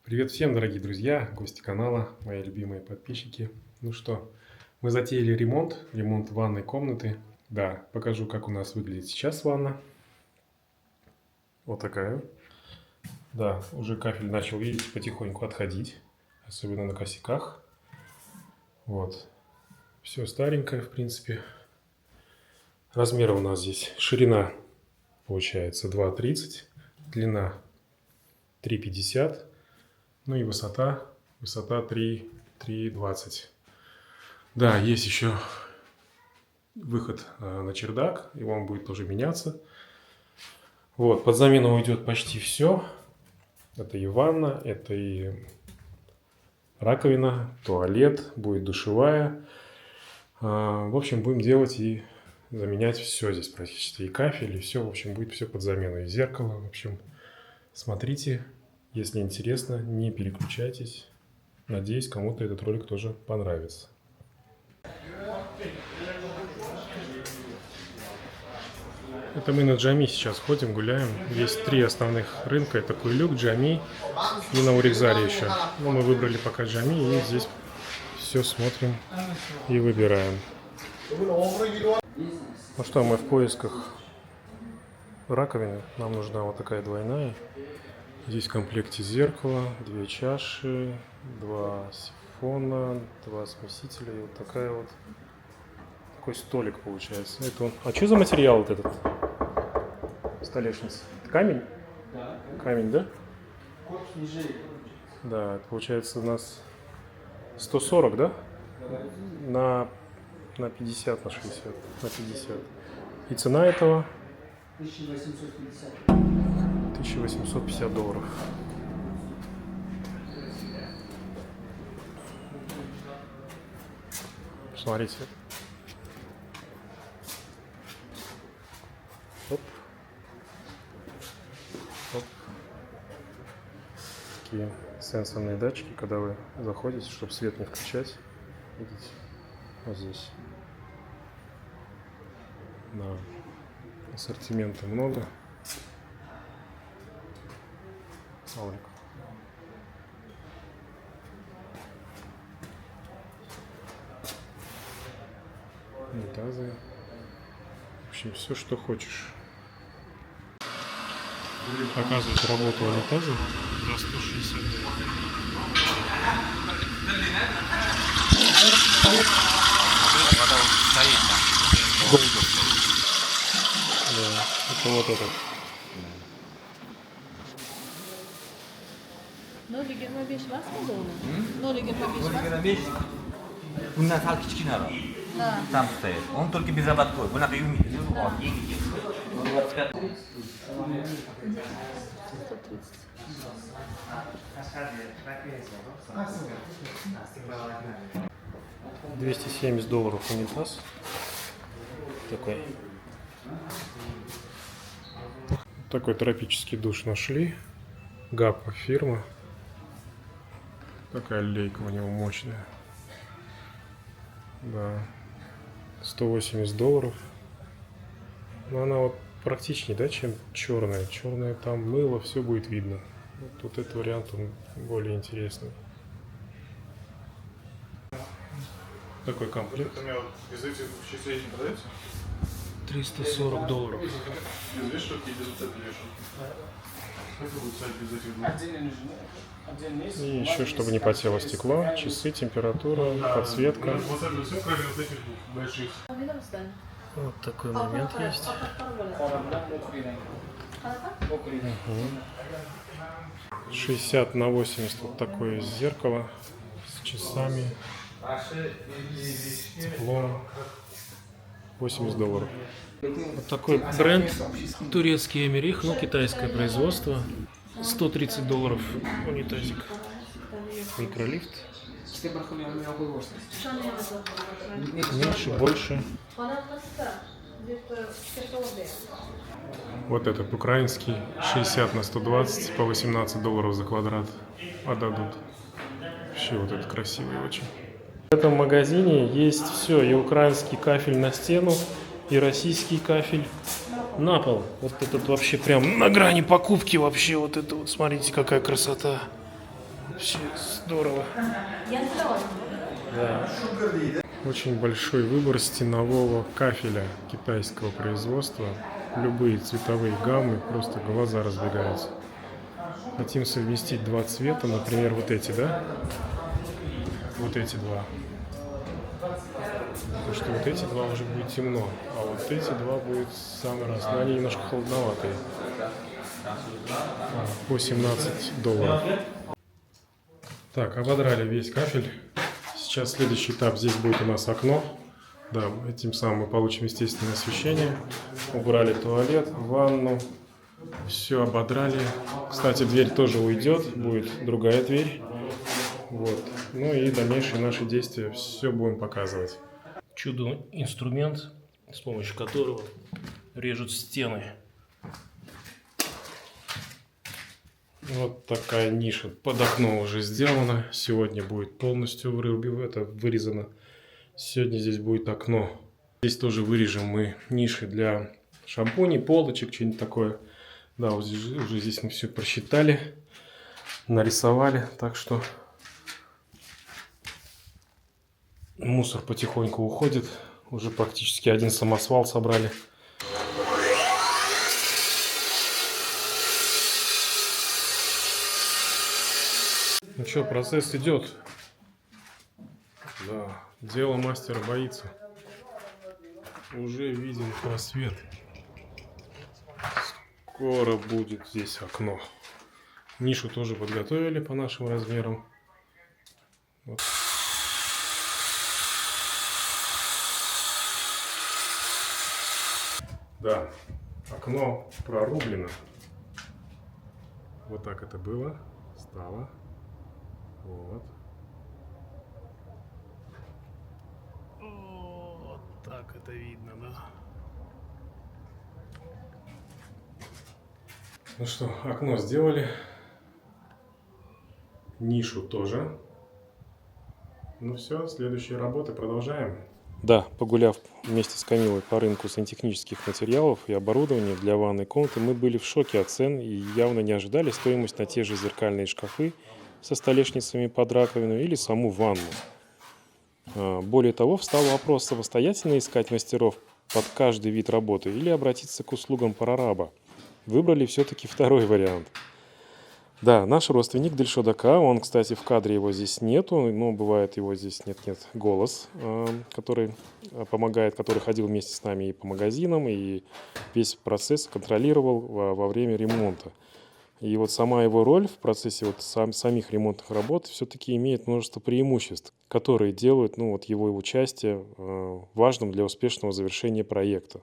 Привет всем, дорогие друзья, гости канала, мои любимые подписчики. Ну что, мы затеяли ремонт ванной комнаты. Да, покажу, как у нас выглядит сейчас ванна. Вот такая. Да, уже кафель начал, видите, потихоньку отходить, особенно на косяках. Вот. Все старенькое, в принципе. Размеры у нас здесь. Ширина получается 2,30, длина 3,50. Ну и высота 3,20. Да, есть еще выход на чердак, и он будет тоже меняться. Вот, под замену уйдет почти все. Это и ванна, это и раковина, туалет, будет душевая. В общем, будем делать и заменять все здесь практически. И кафель, и все, в общем, будет все под замену. И зеркало, в общем, смотрите. Если интересно, не переключайтесь. Надеюсь, кому-то этот ролик тоже понравится. Это мы на Джами сейчас ходим, гуляем. Есть 3 основных рынка. Это Куйлюк, Джами и на Урикзаре еще. Но мы выбрали пока Джами и здесь все смотрим и выбираем. Ну что, мы в поисках раковины. Нам нужна вот такая двойная. Здесь в комплекте зеркало, 2 чаши, 2 сифона, 2 смесителя и вот такая вот такой столик получается. Это он. А что за материал вот этот? Столешница. Камень? Да. Камень, да? Корпус ниже. Да, это получается у нас 140, да? На 50, на 60, на 50. И цена этого? 1850. $1850. Смотрите. Оп. Оп. Такие сенсорные датчики, когда вы заходите, чтобы свет не включать. Видите? Вот здесь. Да. Ассортимента много. Ролик. Унитазы. В общем, все, что хочешь. Показывает работу унитаза за 160 долларов. Да, это вот этот. Bundan sal kichkinaroq. Tam tutaydi. Uni только без ободков. Bunaqa yumiydi. Yengil. 270 долларов унитаз. Такой. Такой тропический душ нашли. Гапа фирма. Такая лейка у него мощная. Да. 180 долларов. Но она вот практичнее, да, чем черная. Черная там мыло, все будет видно. Вот этот вариант, он более интересный. Такой комплект. Без этих частей не продается? 340 долларов. Без вешалки и без вот этой вешалки. Как будет стать без этих двух? И еще, чтобы не потело стекло, часы, температура, подсветка. Вот это все, кроме вот этих двух больших. Вот такой момент есть. Угу. 60 на 80 вот такое зеркало с часами, с теплом. 80 долларов. Вот такой бренд, турецкий Эмирих, ну китайское производство. 130 долларов унитазик. Микролифт. Меньше, больше. Вот этот украинский 60 на 120 по 18 долларов за квадрат отдадут. Вообще вот этот красивый очень. В этом магазине есть все, и украинский кафель на стену, и российский кафель на пол. Вот этот вообще прям на грани покупки вообще. Вот это вот, смотрите, какая красота. Вообще здорово. Я тоже. Да. Очень большой выбор стенового кафеля китайского производства. Любые цветовые гаммы, просто глаза разбегаются. Хотим совместить два цвета, например, вот эти, да? Вот эти два. Потому что вот эти два уже будет темно, а вот эти два будет в самый раз. Но они немножко холодноватые. По $17. Так, ободрали весь кафель. Сейчас следующий этап. Здесь будет у нас окно. Да, этим самым мы получим естественное освещение. Убрали туалет, ванну. Все ободрали. Кстати, дверь тоже уйдет. Будет другая дверь. Вот. Ну и дальнейшие наши действия все будем показывать. Чудо-инструмент, с помощью которого режут стены. Вот такая ниша под окно уже сделана. Сегодня будет полностью вырезано. Сегодня здесь будет окно. Здесь тоже вырежем мы ниши для шампуней, полочек, что-нибудь такое. Да, вот здесь, уже здесь мы все просчитали, нарисовали. Так что мусор потихоньку уходит. Уже практически один самосвал собрали. Ну что, процесс идет. Да, дело мастера боится. Уже виден просвет. Скоро будет здесь окно. Нишу тоже подготовили по нашим размерам. Вот. Да, окно прорублено. Вот так это было. Стало. Вот. Вот так это видно, да. Ну что, окно сделали. Нишу тоже. Ну все, следующие работы продолжаем. Да, погуляв вместе с Камилой по рынку сантехнических материалов и оборудования для ванной комнаты, мы были в шоке от цен и явно не ожидали стоимость на те же зеркальные шкафы со столешницами под раковину или саму ванну. Более того, встал вопрос самостоятельно искать мастеров под каждый вид работы или обратиться к услугам прораба. Выбрали все-таки второй вариант. Да, наш родственник Дильшод Ака, он, кстати, в кадре его здесь нету, но бывает его здесь нет-нет голос, который помогает, который ходил вместе с нами и по магазинам, и весь процесс контролировал во время ремонта. И вот сама его роль в процессе самих ремонтных работ все-таки имеет множество преимуществ, которые делают его участие важным для успешного завершения проекта.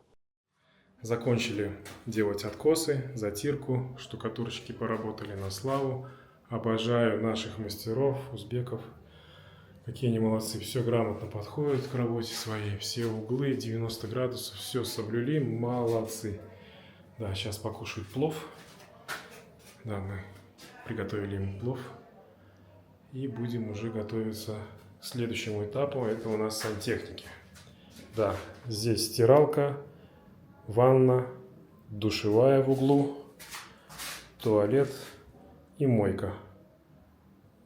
Закончили делать откосы, затирку, штукатурщики поработали на славу. Обожаю наших мастеров, узбеков. Какие они молодцы, все грамотно подходят к работе своей, все углы 90 градусов, все соблюли, молодцы. Да, сейчас покушают плов. Да, мы приготовили им плов. И будем уже готовиться к следующему этапу, это у нас сантехники. Да, здесь стиралка. Ванна, душевая в углу, туалет и мойка.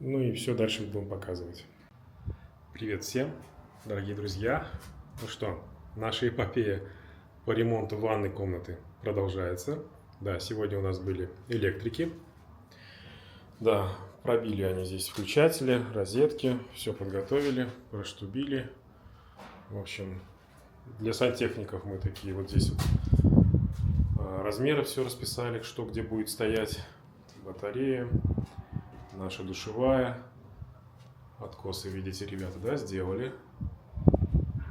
Ну и все дальше будем показывать. Привет всем, дорогие друзья. Ну что, наша эпопея по ремонту ванной комнаты продолжается. Да, сегодня у нас были электрики. Да, пробили они здесь включатели, розетки, все подготовили, проштубили. В общем, для сантехников мы такие вот здесь вот размеры все расписали, что где будет стоять. Батарея, наша душевая. Откосы, видите, ребята, да, сделали.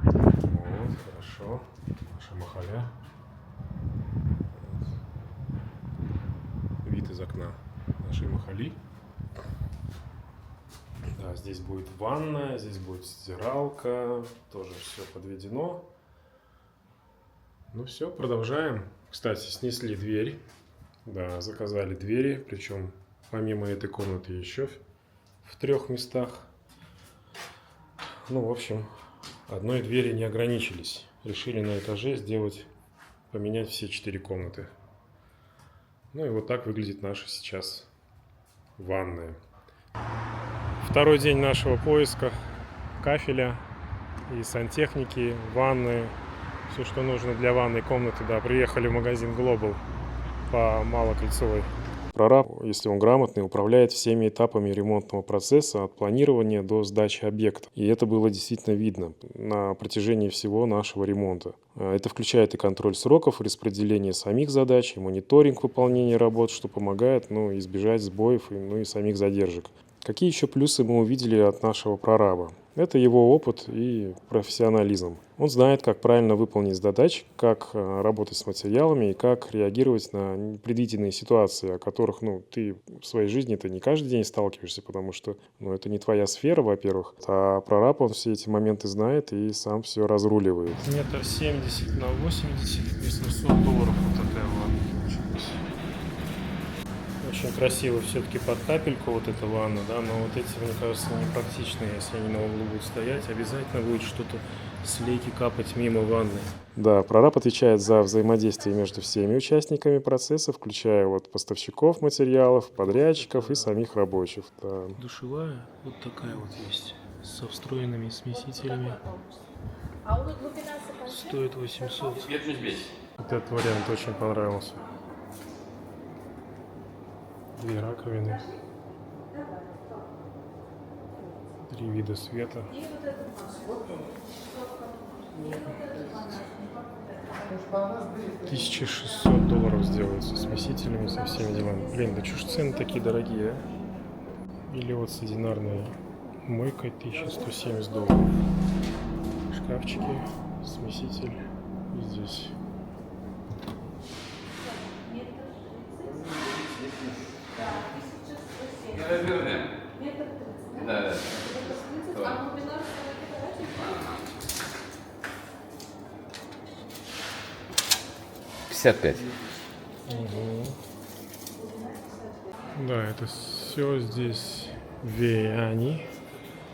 Вот, хорошо. Наша махаля. Вид из окна нашей махали. Да, здесь будет ванная, здесь будет стиралка. Тоже все подведено. Ну все, продолжаем. Кстати, снесли дверь. Да, заказали двери. Причем помимо этой комнаты еще в 3 местах. Ну, в общем, одной двери не ограничились. Решили на этаже поменять все 4 комнаты. Ну и вот так выглядит наша сейчас ванная. Второй день нашего поиска кафеля и сантехники, ванны, все, что нужно для ванной комнаты. Да, приехали в магазин Global по Малокольцевой. Прораб, если он грамотный, управляет всеми этапами ремонтного процесса от планирования до сдачи объекта. И это было действительно видно на протяжении всего нашего ремонта. Это включает и контроль сроков, и распределение самих задач, и мониторинг выполнения работ, что помогает избежать сбоев и самих задержек. Какие еще плюсы мы увидели от нашего прораба? Это его опыт и профессионализм. Он знает, как правильно выполнить задачи, как работать с материалами и как реагировать на непредвиденные ситуации, о которых ты в своей жизни-то не каждый день сталкиваешься, потому что это не твоя сфера, во-первых. А прораб, он все эти моменты знает и сам все разруливает. 1,70 на 80, $800 вот такая ванна получилась. Очень красиво все-таки под капельку вот эта ванна, да, но вот эти, мне кажется, непрактичные, если они на углу будут стоять, обязательно будет что-то с лейки капать мимо ванны. Да, прораб отвечает за взаимодействие между всеми участниками процесса, включая поставщиков материалов, подрядчиков и самих рабочих. Да. Душевая вот такая вот есть, со встроенными смесителями. Стоит 800. Вот этот вариант очень понравился. 2 раковины, 3 вида света. $1600 сделается с смесителями, со всеми делами. Блин, да чё ж цены такие дорогие, а? Или вот с одинарной мойкой $1170. Шкафчики, смеситель и здесь. Да. 55. Да, это все здесь Веяни.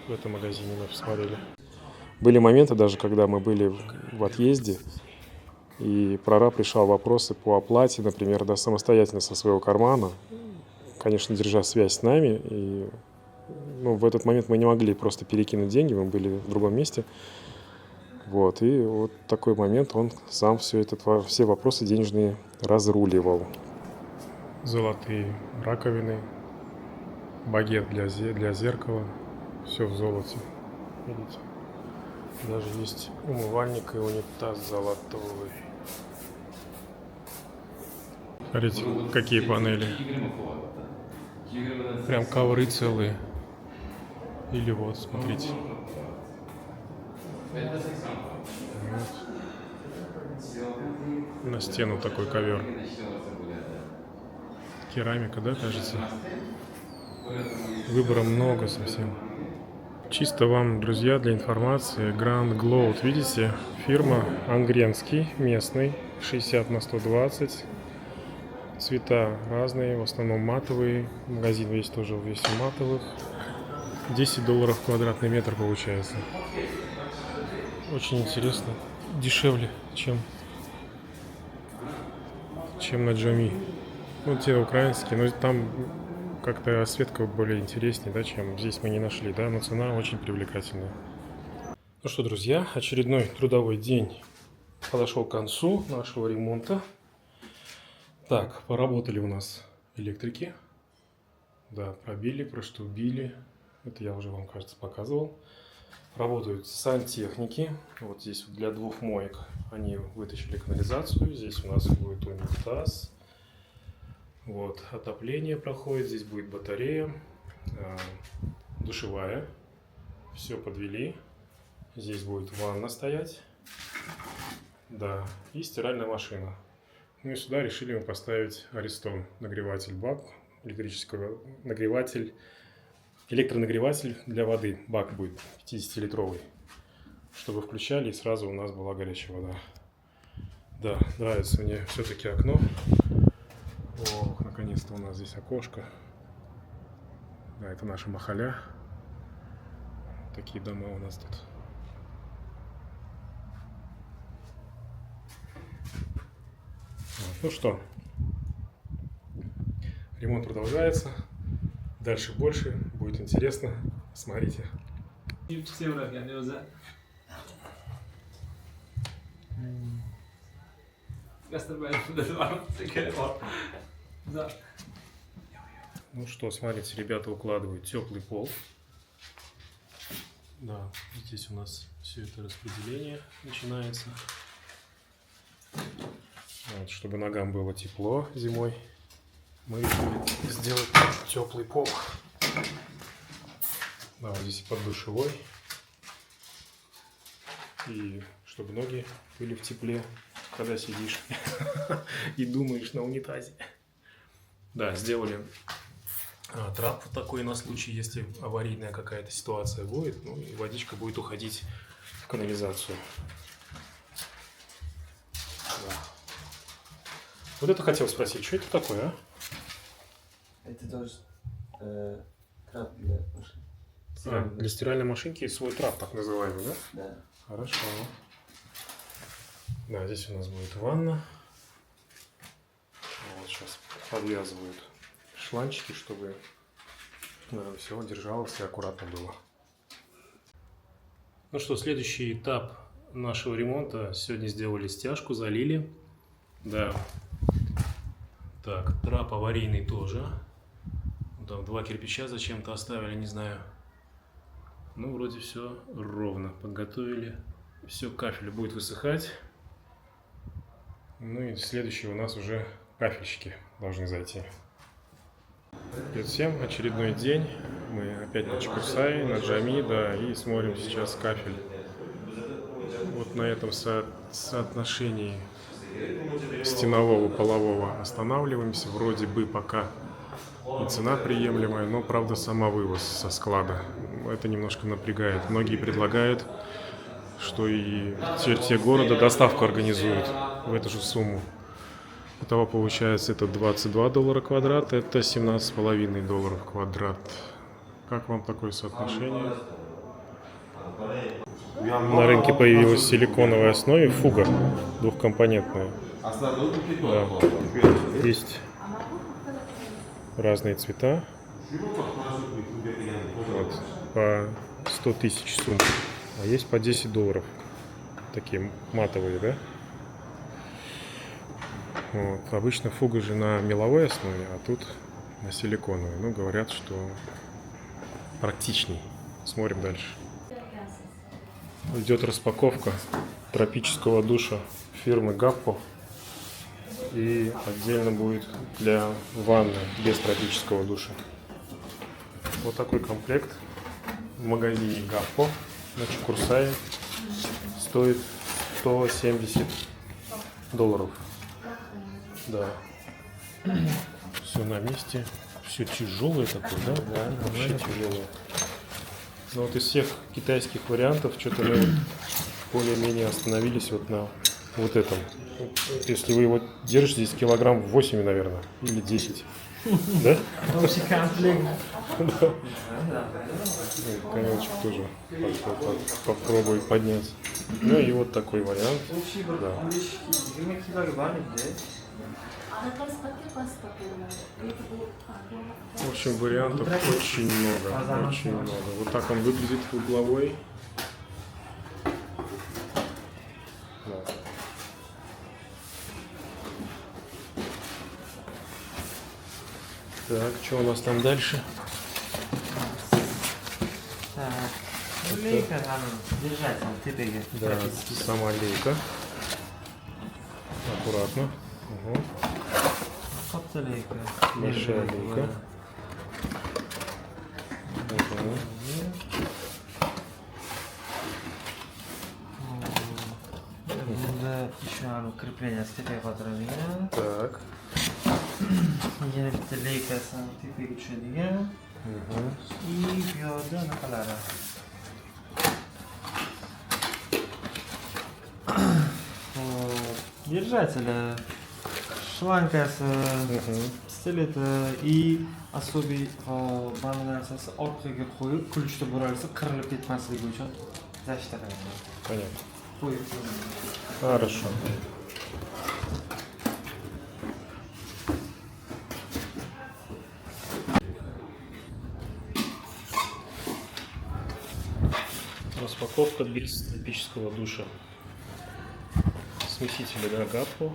В этом магазине мы посмотрели. Были моменты даже, когда мы были в отъезде, и прораб решал вопросы по оплате, например, самостоятельно со своего кармана, конечно, держа связь с нами. И в этот момент мы не могли просто перекинуть деньги, мы были в другом месте. И вот такой момент он сам все вопросы денежные разруливал. Золотые раковины, багет для зеркала, все в золоте. Видите? Даже есть умывальник и унитаз золотой. Смотрите, какие панели. Прям ковры целые. Или вот, смотрите. На стену такой ковер. Керамика, да, кажется? Выбора много совсем. Чисто вам, друзья, для информации, Grand Glow, видите, фирма Ангренский, местный, 60 на 120. Цвета разные, в основном матовые. Магазин весь тоже весь в матовых. $10 квадратный метр получается. Очень интересно. Дешевле, чем на Джоми. Те украинские, но там как-то осветка более интереснее, да, чем здесь мы не нашли, да, но цена очень привлекательная. Ну что, друзья, очередной трудовой день подошел к концу нашего ремонта. Так, поработали у нас электрики. Да, пробили, проштубили. Это я уже вам, кажется, показывал. Работают сантехники. Вот здесь для 2 моек они вытащили канализацию. Здесь у нас будет унитаз. Вот, отопление проходит. Здесь будет батарея. Душевая. Все подвели. Здесь будет ванна стоять. Да, и стиральная машина. И сюда решили мы поставить Ariston, нагреватель бак, электронагреватель для воды. Бак будет 50-литровый, чтобы включали и сразу у нас была горячая вода. Да, нравится мне все-таки окно. Ох, наконец-то у нас здесь окошко. Да, это наша махаля. Такие дома у нас тут. Ну что, ремонт продолжается. Дальше больше, будет интересно. Смотрите. sevaverganda o'zi. Ну что, смотрите, ребята укладывают теплый пол. Да, здесь у нас все это распределение начинается. Вот, чтобы ногам было тепло зимой, мы решили сделать теплый пол. Да, вот здесь под душевой. И чтобы ноги были в тепле, когда сидишь и думаешь на унитазе. Да, сделали трап вот такой на случай, если аварийная какая-то ситуация будет, ну и водичка будет уходить в канализацию. Да. Вот это хотел спросить, что это такое, а? Это тоже трап для машин. Для стиральной машинки свой трап, так называемый, да? Да. Хорошо. Да, здесь у нас будет ванна. Вот сейчас подвязывают шланчики, чтобы все держалось и аккуратно было. Ну что, следующий этап нашего ремонта. Сегодня сделали стяжку, залили. Да. Так, трап аварийный тоже. Там 2 кирпича зачем-то оставили, не знаю. Ну, вроде все ровно. Подготовили. Все, кафель будет высыхать. Ну и следующий у нас уже кафельщики должны зайти. Привет всем, очередной день. Мы опять на Чукурсае, на Джами, да, и смотрим сейчас кафель. Вот на этом соотношении стенового, полового останавливаемся. Вроде бы пока и цена приемлемая, но, правда, сама вывоз со склада. Это немножко напрягает. Многие предлагают, что и те города доставку организуют в эту же сумму. Итого получается это $22 квадрат, это $17,5 квадрат. Как вам такое соотношение? На рынке появилась в силиконовой основе фуга двухкомпонентная. Да. Есть разные цвета. Вот. По 100 тысяч сумм. А есть по $10. Такие матовые, да? Вот. Обычно фуга же на меловой основе, а тут на силиконовой. Ну, говорят, что практичней. Смотрим дальше. Идет распаковка тропического душа фирмы Гаппо. И отдельно будет для ванны без тропического душа. Вот такой комплект в магазине Гаппо на Чукурсае стоит $170. Да. Все на месте. Все тяжелое такое, да? Да, вообще тяжелое. Но вот из всех китайских вариантов что-то мы вот более-менее остановились вот на вот этом. Если вы его держите, здесь килограмм 8, наверное, или 10. Да? Общий комплект. Конечек тоже попробует поднять. Ну и вот такой вариант. Да. В общем, вариантов очень много, очень много. Вот так он выглядит угловой. Да. Так, что у нас там дальше? Так, лейка там держать, тепеге. Да, сама лейка. Аккуратно. Угу. Капта лейка. Большая лейка. Угу. Bunda еще крепление с тепеге qoldirilgan. Так. Yana bitta leykasi tepaga tushadigan. И bu yoqda anaqalari. Держатели, шлангasi, pistoleti и особый mana narsasi orqaga qo'yib, kulishda bo'ralsa qirilib ketmasligi uchun защита qilinadi. Понятно. Qo'yib. Хорошо. Распаковка без тропического душа. Смесители, да, Гаппо. Вот.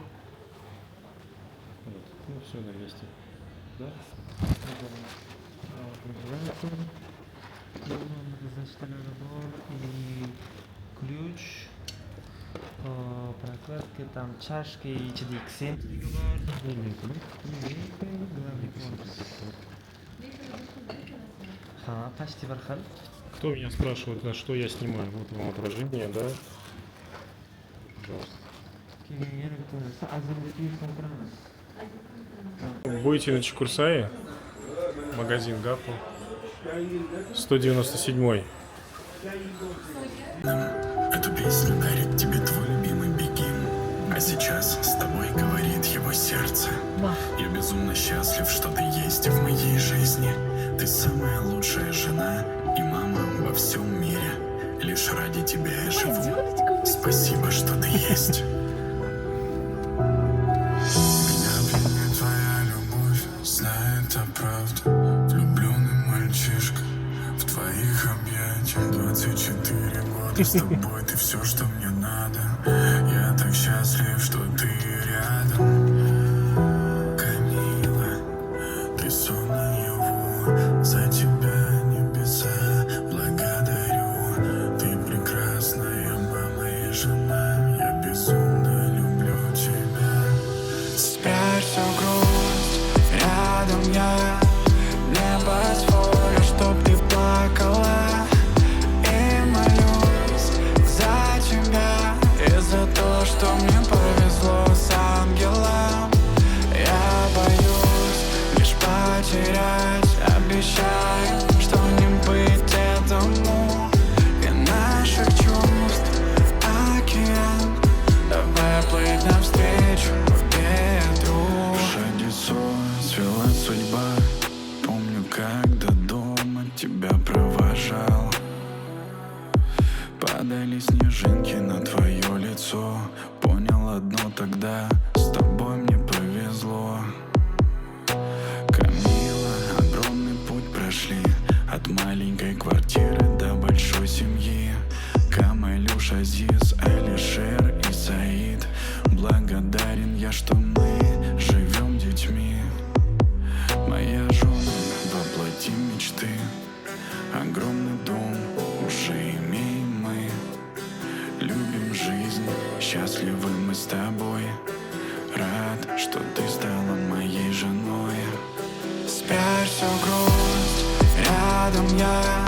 Ну, все на месте. Да? И ключ, прокладки, там чашки, ichida eksentrigi bor. Ha, почти bir xil. Кто меня спрашивает, на что я снимаю? Вот вам отражение, да? Пожалуйста. Keyin yana bitta narsa, azimga telefon quramiz. Будете на Чекурсае? Магазин Гаппо. 197. Эту песню дарит тебе твой любимый бегин. А сейчас с тобой говорит его сердце. Я безумно счастлив, что ты есть в моей жизни. Ты самая лучшая жена и мама во всем мире. Лишь ради тебя я живу. Спасибо, что ты есть. Меня пленит твоя любовь, знаю, это правда. Влюбленный мальчишка в твоих объятиях. 24 года с тобой, ты все, что мне надо. Я так счастлив, что ты рядом. Камила, ты сон наяву. За тебя небеса благодарю. Ты прекрасная мама и жена. Я безумно люблю тебя. Спрячь всю грусть, рядом я. Не позволю, чтоб ты плакала. И молюсь за тебя и за то, что мне повезло с ангелом. Я боюсь лишь потерять. Обещаю, что не быть этому. И наших чувств океан. Давай плыть навстречу ветру. Шаги свела судьба. Помню, как до дома тебя провожал. Падали снежинки на твое лицо. Понял одно тогда, с тобой мне повезло. Камила, огромный путь прошли. От маленькой квартиры до большой семьи. Камилюш, Азиз, Алишер и Саид. Благодарен я, что мы живем детьми. Моя жена, воплоти мечты. Огромный дом уже имеем мы. Любим жизнь, счастливы мы с тобой. Рад, что ты стала моей женой. Спрячь всю грусть, рядом я.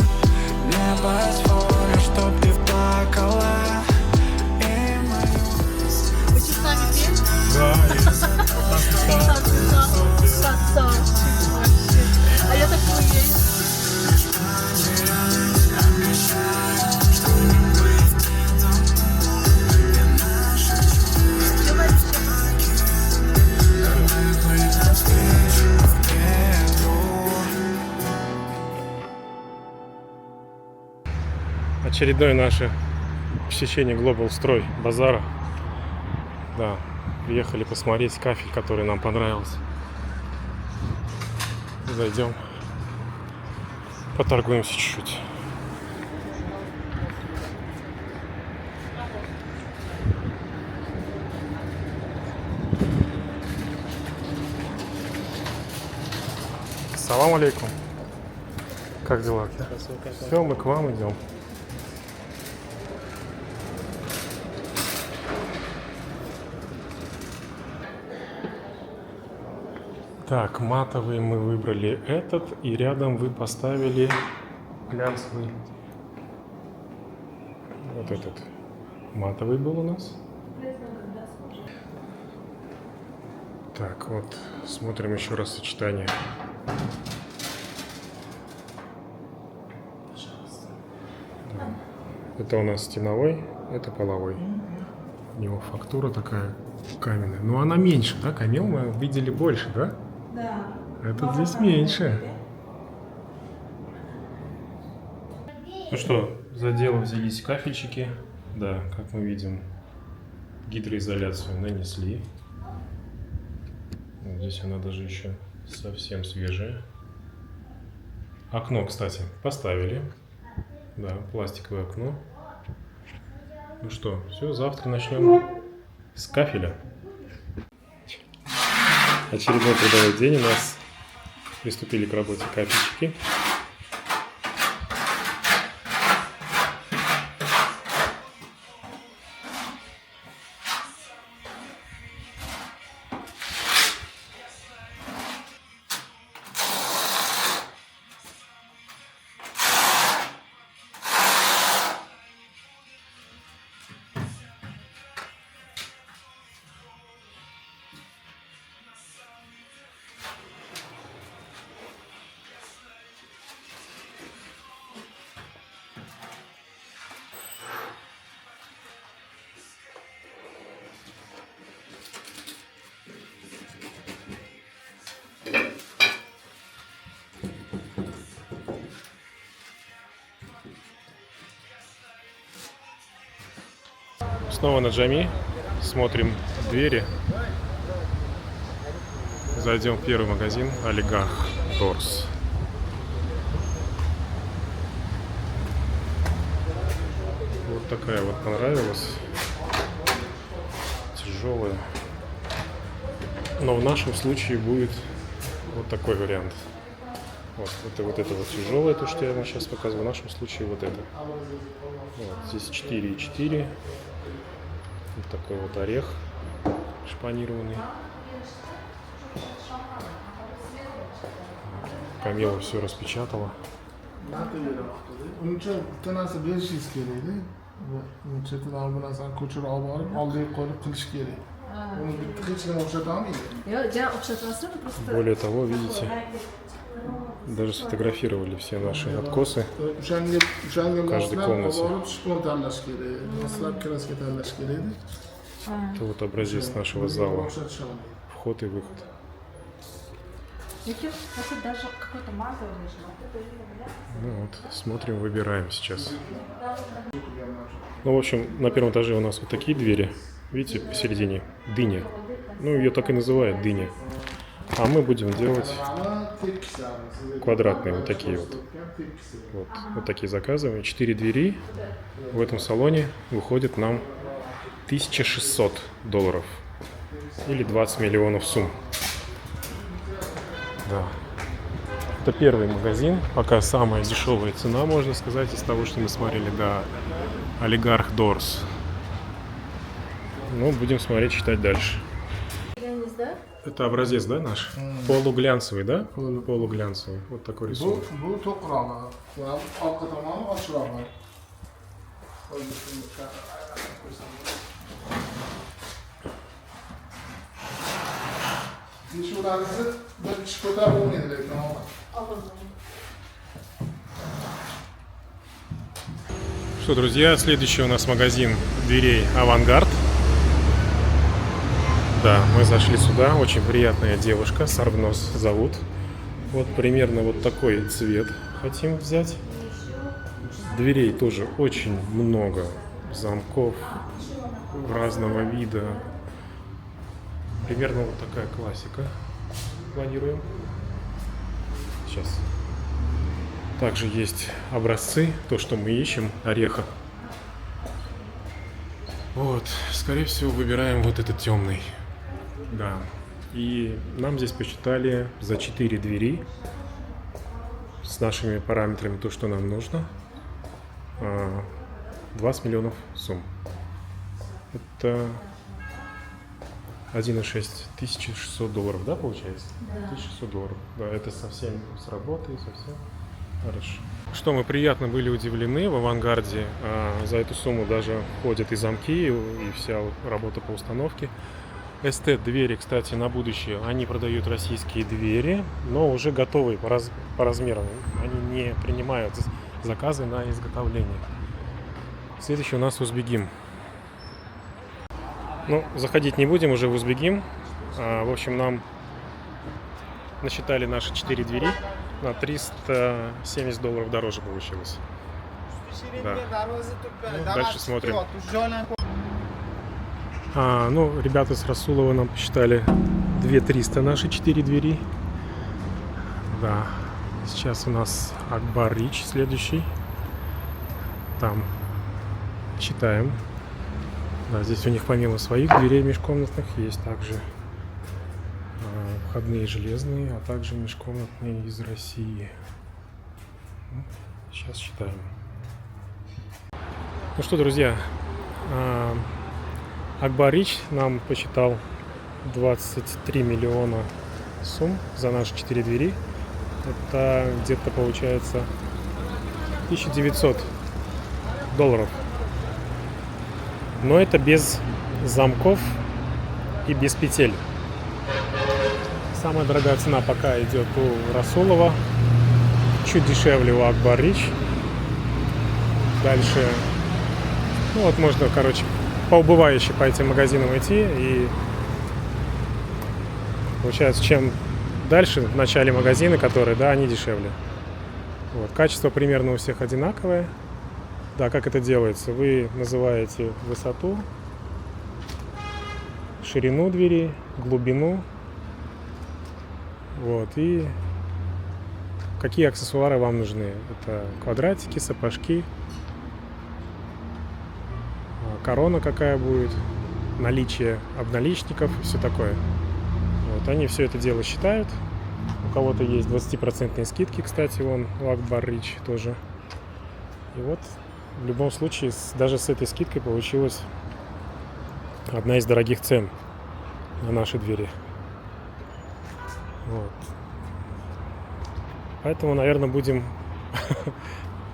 Не позволю, чтоб ты плакала. И молюсь. Вы что, с нами пели? Да, Красава. А я такой есть. очередное наше посещение Global Строй базара. Да, приехали посмотреть кафель, который нам понравился. Зайдем, поторгуемся чуть-чуть. Салам алейкум. Как дела? Все, мы к вам идем. Так, матовый мы выбрали этот, и рядом вы поставили глянцевый. Вот этот матовый был у нас. Так, вот, смотрим еще раз сочетание. Это у нас стеновой, это половой. У него фактура такая каменная. Но она меньше, да? Камел мы видели больше, да? Да. Этот здесь меньше. Ну что, за дело взялись кафельщики. Да, как мы видим, гидроизоляцию нанесли. Вот здесь она даже еще совсем свежая. Окно, кстати, поставили. Да, пластиковое окно. Ну что, все, завтра начнем с кафеля. Очередной трудовой день у нас. Приступили к работе кафельщики. Снова на Джами. Смотрим двери. Зайдем в первый магазин Олигарх Дорс. Вот такая вот понравилась. Тяжелая. Но в нашем случае будет вот такой вариант. Вот это вот тяжелое, то, что я вам сейчас показываю. В нашем случае вот это. Вот, здесь 4,4. Вот такой вот орех шпанированный. Камила все распечатала. Uncha bitta narsa berishingiz kerakda. Chetidan bu narsani ko'chirib olib borib, oldiga qo'yib qilish kerak. Uni hech kim o'xshatolmaydi. Более того, видите, даже сфотографировали все наши откосы. O'shanga каждой moslab комнате. olib borib shpon tanlash kerak. Moslab kraska tanlash kerakda. Это вот образец нашего зала. O'xshatish olmaydi. Вход и выход. Ну вот, смотрим, выбираем сейчас. Ну, в общем, на первом этаже у нас вот такие двери. Видите, посередине дыня. Ну, ее так и называют, дыня. А мы будем делать квадратные, вот такие вот. Вот такие заказываем. 4 двери в этом салоне выходит нам $1600. Или 20 миллионов сумм. Да. Это первый магазин. Пока самая дешевая цена, можно сказать, из того, что мы смотрели, да. Олигарх Дорс. Ну, будем смотреть, читать дальше. Это образец, да, наш? Полуглянцевый, да? Полуглянцевый. Вот такой рисунок. Bu to'qrog'i. Va orqa tomoni ochroqmi? Teshuvlaringizni bir kishi ko'tarib bo'lmaydi lekin. Что, друзья, следующий у нас магазин дверей «Авангард». Да, мы зашли сюда. Очень приятная девушка, Сарвнос зовут. Вот примерно вот такой цвет хотим взять. Дверей тоже очень много. Замков разного вида. Примерно вот такая классика. Планируем. Сейчас. Также есть образцы, то, что мы ищем, ореха. Вот, скорее всего, выбираем вот этот темный. Да. И нам здесь посчитали за 4 двери с нашими параметрами, то, что нам нужно, 20 миллионов сумм. Это $1600, да, получается? Да. $1600. Да, это совсем с работой, совсем хорошо. Что мы приятно были удивлены в «Авангарде». За эту сумму даже входят и замки, и вся работа по установке. Эстет двери, кстати, на будущее, они продают российские двери, но уже готовые по размерам. Они не принимают заказы на изготовление. Следующий у нас Узбегим. Ну, заходить не будем уже в Узбегим. В общем, нам насчитали наши 4 двери. На $370 дороже получилось. Да. Ну, дальше смотрим. Ну, ребята с Расулова нам посчитали 2300 наши 4 двери. Да. Сейчас у нас Акбар Рич следующий. там читаем. Да, здесь у них помимо своих дверей межкомнатных есть также входные железные, а также межкомнатные из России. Сейчас читаем. Ну что, друзья, Акбар Рич нам посчитал 23 миллиона сумм за наши 4 двери. Это где-то получается $1900. Но это без замков и без петель. Самая дорогая цена пока идет у Расулова. Чуть дешевле у Акбар Рич. Дальше, ну вот можно, короче, по убывающей по этим магазинам идти. И получается, чем дальше, в начале магазина, которые, да, они дешевле. Вот. Качество примерно у всех одинаковое. Да, как это делается? Вы называете высоту, ширину двери, глубину. Вот. И какие аксессуары вам нужны? Это квадратики, сапожки, корона какая будет, наличие обналичников, все такое. Вот. Они все это дело считают. У кого-то есть 20% скидки, кстати, вон у Акбар Рич тоже. И вот в любом случае, даже с этой скидкой получилась одна из дорогих цен на наши двери. Вот. Поэтому, наверное, будем...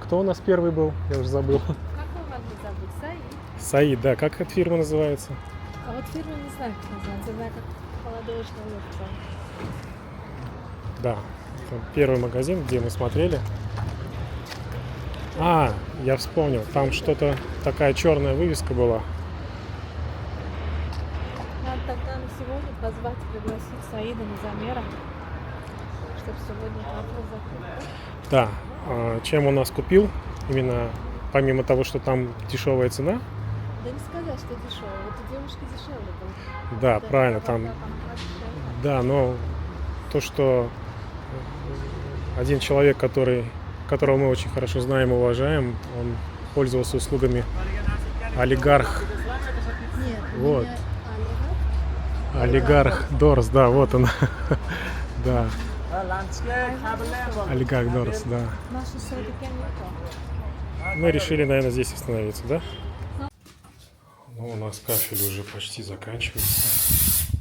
Кто у нас первый был? Я уже забыл. Как его могли забыть? Саид? Саид, да. Как эта фирма называется? А вот фирма не знаю, как называется. Я знаю, как молодой человек. Да. Это первый магазин, где мы смотрели. А, я вспомнил. Там что-то такая черная вывеска была. Надо тогда на сегодня позвать, пригласить Саида на замеры, чтобы сегодня вопрос закрыть. Да. Чем он нас купил? Именно помимо того, что там дешевая цена. Да не сказать, что дешевле. Вот у девушки дешевле было. Да, правильно. Там, да, но то, что один человек, которого мы очень хорошо знаем и уважаем, он пользовался услугами олигарх. Нет, Вот. Олигарх Дорс, да, вот он. Да. Олигарх Дорс, да. Наши садики не Мы решили, наверное, здесь остановиться, да? Ну, у нас кафель уже почти заканчивается.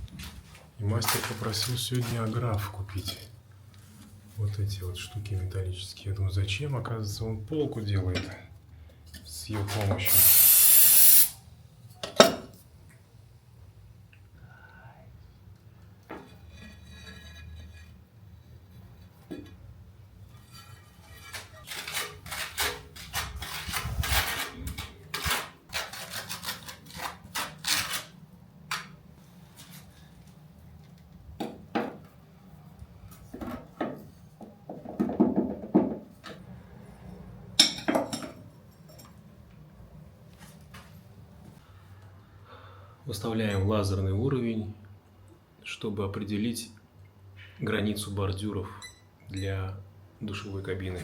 И мастер попросил сегодня аграф купить. Вот эти вот штуки металлические. Я думаю, зачем? Оказывается, он полку делает с ее помощью. Выставляем лазерный уровень, чтобы определить границу бордюров для душевой кабины.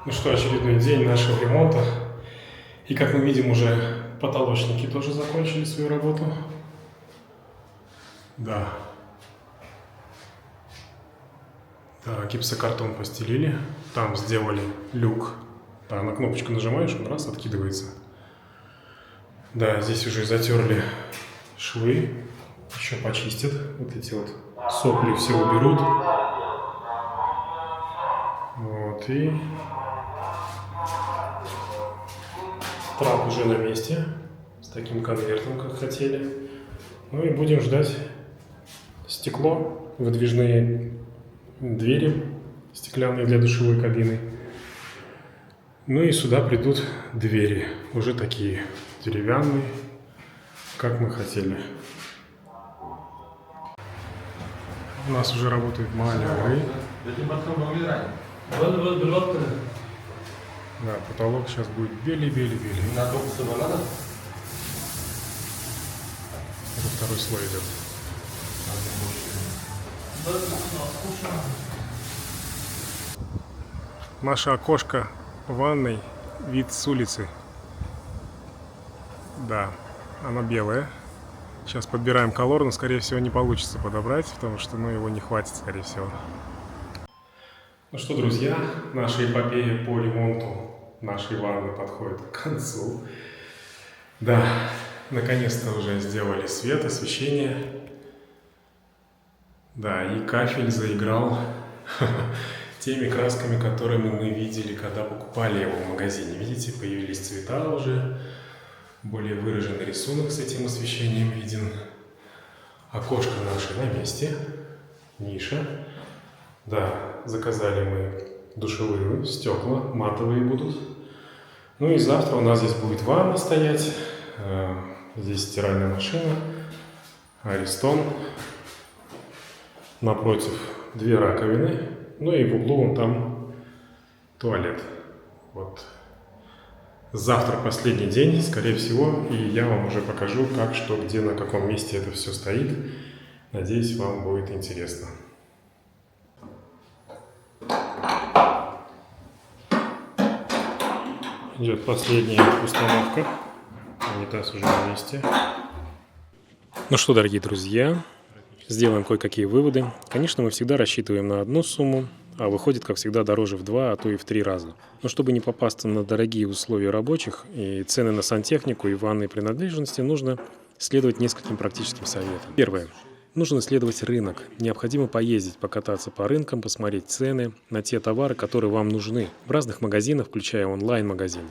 Ну что, очередной день нашего ремонта. И как мы видим, уже потолочники тоже закончили свою работу. Да. Да, гипсокартон постелили. Там сделали люк. Да, на кнопочку нажимаешь, он раз откидывается. Да, здесь уже затерли швы. Еще почистят. Вот эти вот сопли все уберут. Вот, и трап уже на месте. С таким конвертом, как хотели. Ну и будем ждать стекло, выдвижные двери стеклянные для душевой кабины. Ну и сюда придут двери, уже такие деревянные, как мы хотели. У нас уже работают маляры. Да, потолок сейчас будет белый. второй слой идет. Наше окошко в ванной, вид с улицы. Да, оно белое. Сейчас подбираем колор, но, скорее всего, не получится подобрать, потому что, его не хватит, скорее всего. Ну что, друзья, наша эпопея по ремонту нашей ванны подходит к концу. Да, наконец-то уже сделали свет, освещение. Да, и кафель заиграл теми красками, которыми мы видели, когда покупали его в магазине. Видите, появились цвета уже, более выраженный рисунок с этим освещением виден. Окошко наше на месте, ниша. Да, заказали мы душевые стекла, матовые будут. Ну и завтра у нас здесь будет ванна стоять. Здесь стиральная машина, Аристон. Напротив 2 раковины. Ну и в углу вон там туалет. Вот. Завтра последний день, скорее всего, и я вам уже покажу, как, что, где, на каком месте это все стоит. Надеюсь, вам будет интересно. Идет последняя установка. Унитаз уже на месте. Ну что, дорогие друзья, сделаем кое-какие выводы. Конечно, мы всегда рассчитываем на одну сумму, а выходит, как всегда, дороже в 2, а то и в 3 раза. Но чтобы не попасться на дорогие условия рабочих и цены на сантехнику и ванные принадлежности, нужно следовать нескольким практическим советам. Первое. Нужно исследовать рынок. Необходимо поездить, покататься по рынкам, посмотреть цены на те товары, которые вам нужны в разных магазинах, включая онлайн-магазины.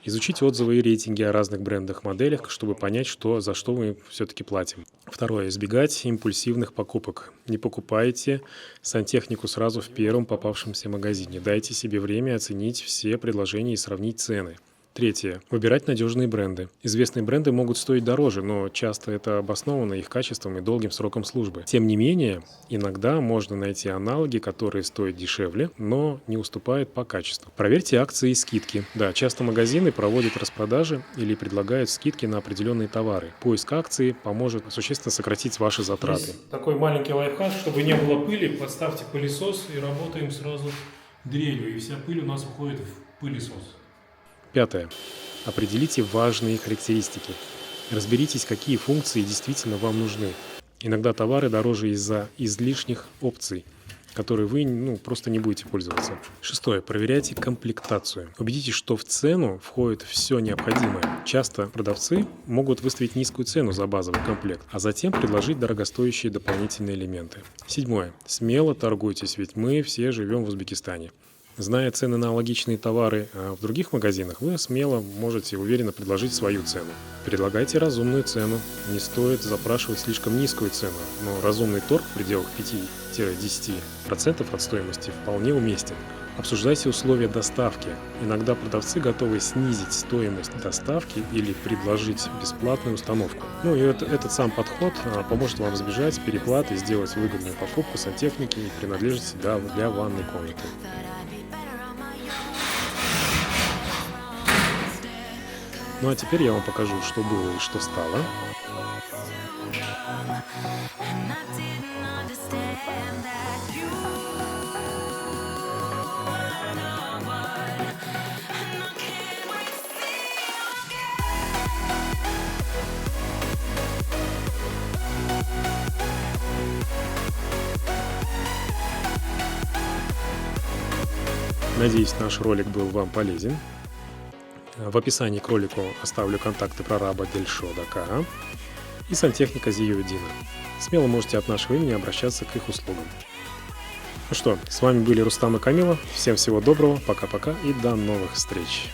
Изучить отзывы и рейтинги о разных брендах, моделях, чтобы понять, за что мы все-таки платим. Второе. Избегать импульсивных покупок. Не покупайте сантехнику сразу в первом попавшемся магазине. Дайте себе время оценить все предложения и сравнить цены. Третье. Выбирать надежные бренды. Известные бренды могут стоить дороже, но часто это обосновано их качеством и долгим сроком службы. Тем не менее, иногда можно найти аналоги, которые стоят дешевле, но не уступают по качеству. Проверьте акции и скидки. Да, часто магазины проводят распродажи или предлагают скидки на определенные товары. Поиск акций поможет существенно сократить ваши затраты. Такой маленький лайфхак, чтобы не было пыли, подставьте пылесос и работаем сразу дрелью, и вся пыль у нас уходит в пылесос. Пятое. Определите важные характеристики. Разберитесь, какие функции действительно вам нужны. Иногда товары дороже из-за излишних опций, которые вы просто не будете пользоваться. Шестое. Проверяйте комплектацию. Убедитесь, что в цену входит все необходимое. Часто продавцы могут выставить низкую цену за базовый комплект, а затем предложить дорогостоящие дополнительные элементы. Седьмое. Смело торгуйтесь, ведь мы все живем в Узбекистане. Зная цены на аналогичные товары в других магазинах, вы смело можете уверенно предложить свою цену. Предлагайте разумную цену. Не стоит запрашивать слишком низкую цену, но разумный торг в пределах 5-10% от стоимости вполне уместен. Обсуждайте условия доставки. Иногда продавцы готовы снизить стоимость доставки или предложить бесплатную установку. И этот сам подход поможет вам избежать переплаты и сделать выгодную покупку сантехники и принадлежности для ванной комнаты. Ну а теперь я вам покажу, что было и что стало. Надеюсь, наш ролик был вам полезен. В описании к ролику оставлю контакты прораба Дельшода и сантехника Зиюдина. Смело можете от нашего имени обращаться к их услугам. Ну что, с вами были Рустам и Камила. Всем всего доброго, пока-пока и до новых встреч.